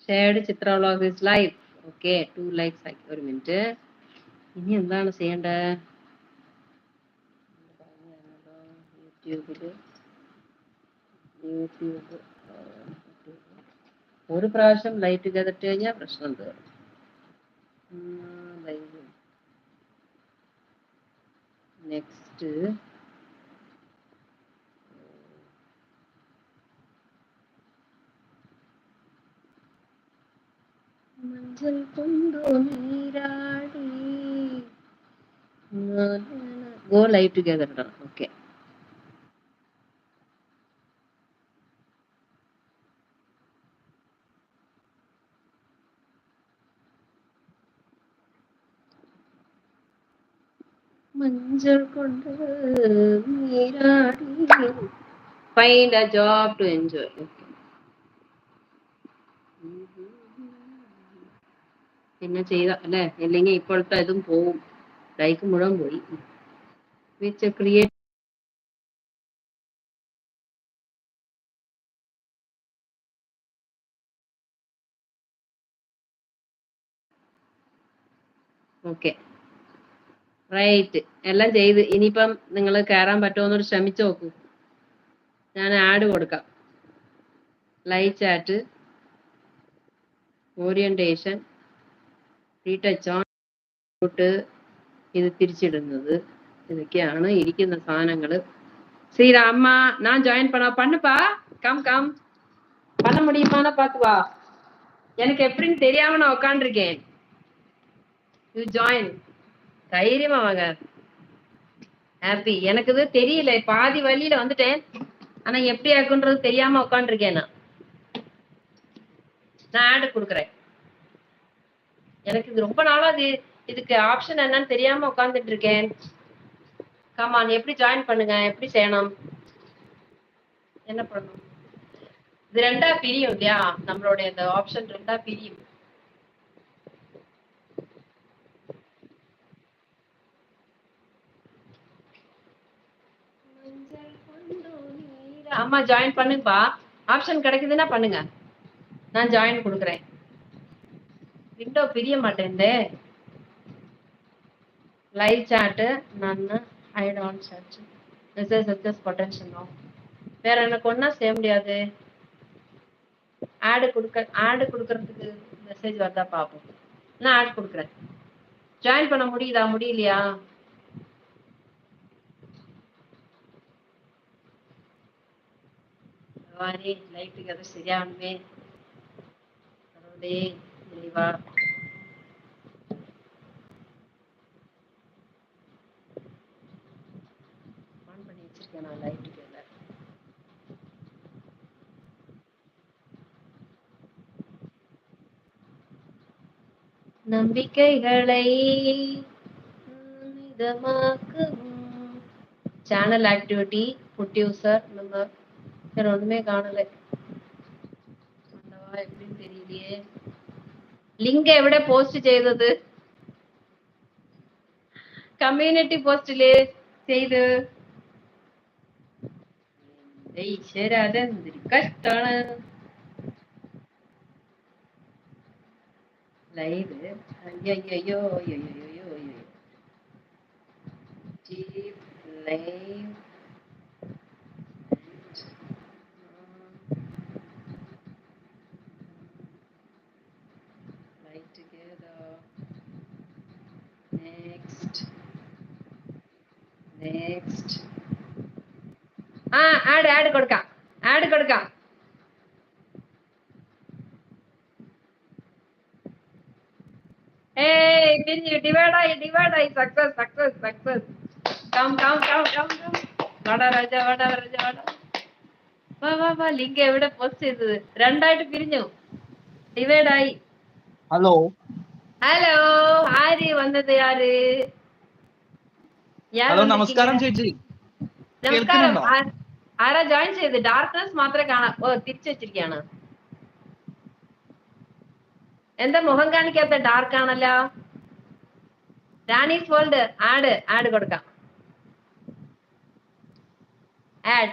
Shared Chitra vlog is live. Okay, 2 likes ആക്കി. ഒരു minute. ഇനി എന്താണ് ചെയ്യേണ്ടത്? യൂട്യൂബ് ഒരു പ്രാവശ്യം ലൈറ്റ് ചെയ്തിട്ട് കഴിഞ്ഞാൽ പ്രശ്നം തീർന്നു. നെക്സ്റ്റ് മഞ്ചൽ കൊണ്ടു നീരാടി ഗോ ലൈവ് ടുഗദർ ഇടണം. ഓക്കെ, മഞ്ചൽ കൊണ്ട് നീരാടി find a job to enjoy. പിന്നെ ചെയ്ത അല്ലേ, ഇല്ലെങ്കിൽ ഇപ്പോഴത്തെ ഇതും പോവും, ലൈക്ക് മുഴുവൻ പോയി. വിച്ച് ക്രിയേറ്റ് ഓക്കെ റൈറ്റ്, എല്ലാം ചെയ്ത്. ഇനിയിപ്പം നിങ്ങൾ കയറാൻ പറ്റുമോന്നൊരു ശ്രമിച്ചു നോക്കൂ. ഞാൻ ആഡ് കൊടുക്കാം. Live chat, orientation, retouch on, ഇത് തിരിച്ചിടുന്നത്, ഇതൊക്കെയാണ് ഇരിക്കുന്ന സാധനങ്ങൾ. சரி அம்மா நான் ஜாயின் பண்ணுப்பா. கம் கம் பண்ண முடியுமான்னு பார்த்து வா. எனக்கு எப்படின்னு தெரியாம நான் உட்காந்துருக்கேன். யூ ஜாயின், தைரியமா வாங்க. ஹாப்பி. எனக்கு இது தெரியல, பாதி வழியில வந்துட்டேன். ஆனா எப்படி ஆக்குன்றது தெரியாம உட்காந்துருக்கேன். நான் ஆடு கொடுக்குறேன். எனக்கு இது ரொம்ப நாளா இதுக்கு ஆப்ஷன் என்னன்னு தெரியாம உட்காந்துட்டு இருக்கேன். கமான், எப்படி ஜாயின் பண்ணுங்க, எப்படி செய்யணும், என்ன பண்ணணும்? இது ரெண்டா பிரியும் இல்லையா, நம்மளுடைய இந்த ஆப்ஷன் ரெண்டா பிரியும். அம்மா ஜாயின் பண்ணுப்பா. ஆப்ஷன் கிடைக்குதுன்னா பண்ணுங்க, நான் ஜாயின் கொடுக்குறேன். விண்டோ பிரிய மாட்டேன். லைவ் சாட்டு நான் hide on chat message success potential no. வேற எனக்கு ஒன்றா செய்ய முடியாது. ஆடு கொடுக்கறதுக்கு மெசேஜ் வருதா பார்ப்போம். நான் ஆட் கொடுக்குறேன். ஜாயின் பண்ண முடியுதா, முடியலையா? லைஃப் டுகெதர் சரியானுமே. கடவுளே தெளிவா ஆன் பண்ணி வச்சிருக்கேன் நான் லைஃப் டுகெதர். நம்பிக்கைகளை இதமாக்கும் சேனல் ஆக்டிவிட்டி ப்ரொடியூசர் நம்ம வேற ஒண்ணுமே காணல. எப்படின்னு தெரியலையே. ലിങ്ക് എവിടെ പോസ്റ്റ് ചെയ്തത്? കമ്മ്യൂണിറ്റി പോസ്റ്റില് ചെയ്ത്. ഈശ്വര, അതെന്തൊരു കഷ്ടാണ്. ലൈവ് അയ്യോ ലൈവ് നെക്സ്റ്റ് ആഡ് കൊടുക്കാം. ഡിവൈഡായി സക്സസ്. കം വാടാ രാജ. വാ. ലിങ്ക് എവിടെ പോസ്റ്റ് ചെയ്തത്? രണ്ടായിട്ട് പിരിഞ്ഞു, ഡിവൈഡായി. ഹലോ, ആര് വന്നത്? ഹലോ, നമസ്കാരം ചേച്ചി. നമസ്കാരം. ആരാ ജോയിൻ ചെയ്ത്? ഡാർക്ക്നെസ് മാത്രമേ കാണാം. തിരിച്ചു വെച്ചിരിക്കുകയാണ്. എന്താ മുഖം കാണിക്കാത്ത? ഡാർക്ക് ആണല്ലോ. റാണീസ് വേൾഡ് ആഡ് കൊടുക്കാം. ആഡ്